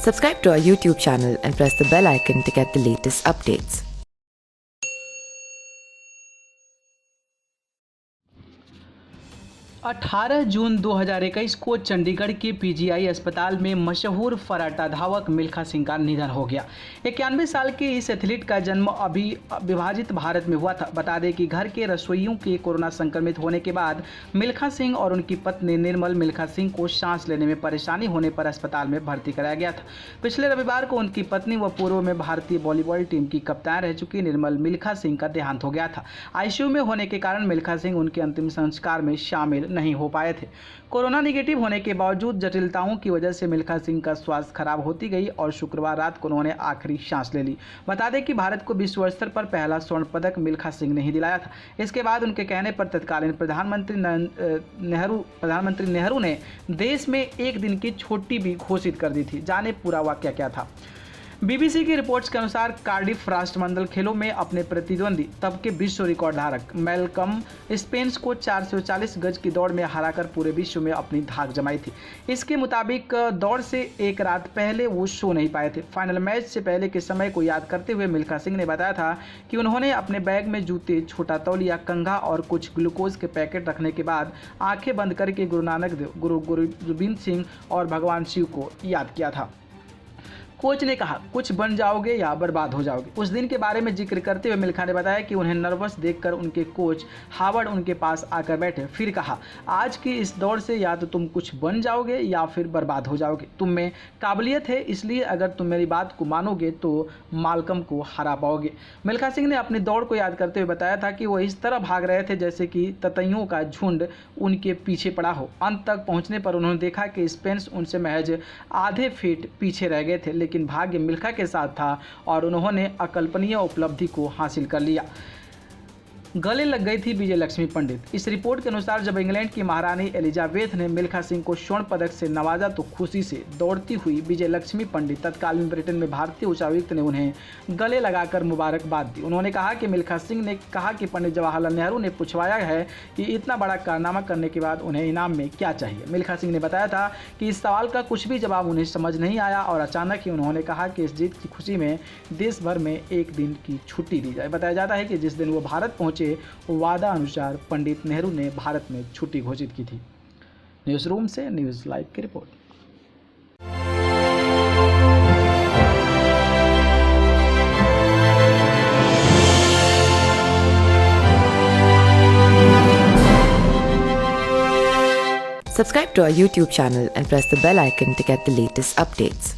Subscribe to our YouTube channel and press the bell icon to get the latest updates. अठारह जून 2021 को चंडीगढ़ के PGI अस्पताल में मशहूर फर्राटा धावक मिल्खा सिंह का निधन हो गया। 91 साल के इस एथलीट का जन्म अभी विभाजित भारत में हुआ था। बता दें कि घर के रसोइयों के कोरोना संक्रमित होने के बाद मिल्खा सिंह और उनकी पत्नी निर्मल मिल्खा सिंह को सांस लेने में परेशानी होने पर अस्पताल में भर्ती कराया गया था। पिछले रविवार को उनकी पत्नी व पूर्व में भारतीय वॉलीबॉल टीम की कप्तान रह चुकी निर्मल मिल्खा सिंह का देहांत हो गया था। आईसीयू में होने के कारण मिल्खा सिंह उनके अंतिम संस्कार में शामिल नहीं हो पाए थे। कोरोना निगेटिव होने के बावजूद जटिलताओं की वजह से मिल्खा सिंह का स्वास्थ्य खराब होती गई और शुक्रवार रात को उन्होंने आखिरी सांस ले ली। बता दें कि भारत को विश्व स्तर पर पहला स्वर्ण पदक मिल्खा सिंह ने ही दिलाया था। इसके बाद उनके कहने पर तत्कालीन प्रधानमंत्री नेहरू ने देश में एक दिन की छुट्टी भी घोषित कर दी थी। जाने पूरा वाकया क्या था। बीबीसी की रिपोर्ट्स के अनुसार कार्डिफ राष्ट्रमंडल खेलों में अपने प्रतिद्वंदी तब के विश्व रिकॉर्ड धारक मैल्कम स्पेंस को 440 गज की दौड़ में हराकर पूरे विश्व में अपनी धाक जमाई थी। इसके मुताबिक दौड़ से एक रात पहले वो सो नहीं पाए थे। फाइनल मैच से पहले के समय को याद करते हुए मिल्खा सिंह ने बताया था कि उन्होंने अपने बैग में जूते, छोटा तौलिया, कंघा और कुछ ग्लूकोज के पैकेट रखने के बाद आंखें बंद करके गुरु नानक देव, गुरु गोबिंद सिंह और भगवान शिव को याद किया था। कोच ने कहा, कुछ बन जाओगे या बर्बाद हो जाओगे। उस दिन के बारे में जिक्र करते हुए मिल्खा ने बताया कि उन्हें नर्वस देखकर उनके कोच हावर्ड उनके पास आकर बैठे। फिर कहा, आज की इस दौड़ से या तो तुम कुछ बन जाओगे या फिर बर्बाद हो जाओगे। तुम में काबिलियत है, इसलिए अगर तुम मेरी बात को मानोगे तो माल्कम को हरा पाओगे। मिल्खा सिंह ने अपनी दौड़ को याद करते हुए बताया था कि वो इस तरह भाग रहे थे जैसे कि ततैयों का झुंड उनके पीछे पड़ा हो। अंत तक पहुँचने पर उन्होंने देखा कि स्पेंस उनसे महज आधे फीट पीछे रह गए थे, लेकिन भाग्य मिल्खा के साथ था और उन्होंने अकल्पनीय उपलब्धि को हासिल कर लिया। गले लग गई थी विजय लक्ष्मी पंडित। इस रिपोर्ट के अनुसार जब इंग्लैंड की महारानी एलिजाबेथ ने मिल्खा सिंह को स्वर्ण पदक से नवाजा तो खुशी से दौड़ती हुई विजय लक्ष्मी पंडित तत्कालीन ब्रिटेन में भारतीय उच्चायुक्त ने उन्हें गले लगाकर मुबारकबाद दी। उन्होंने कहा कि मिल्खा सिंह ने कहा कि पंडित जवाहरलाल नेहरू ने पूछवाया है कि इतना बड़ा कारनामा करने के बाद उन्हें इनाम में क्या चाहिए। मिल्खा सिंह ने बताया था कि इस सवाल का कुछ भी जवाब उन्हें समझ नहीं आया और अचानक ही उन्होंने कहा कि इस जीत की खुशी में देश भर में एक दिन की छुट्टी दी जाए। बताया जाता है कि जिस दिन वो भारत पहुंचे वादा अनुसार पंडित नेहरू ने भारत में छुट्टी घोषित की थी। न्यूज़ रूम से न्यूज़ लाइव की report. Subscribe to our YouTube channel and press the bell icon to get the latest updates.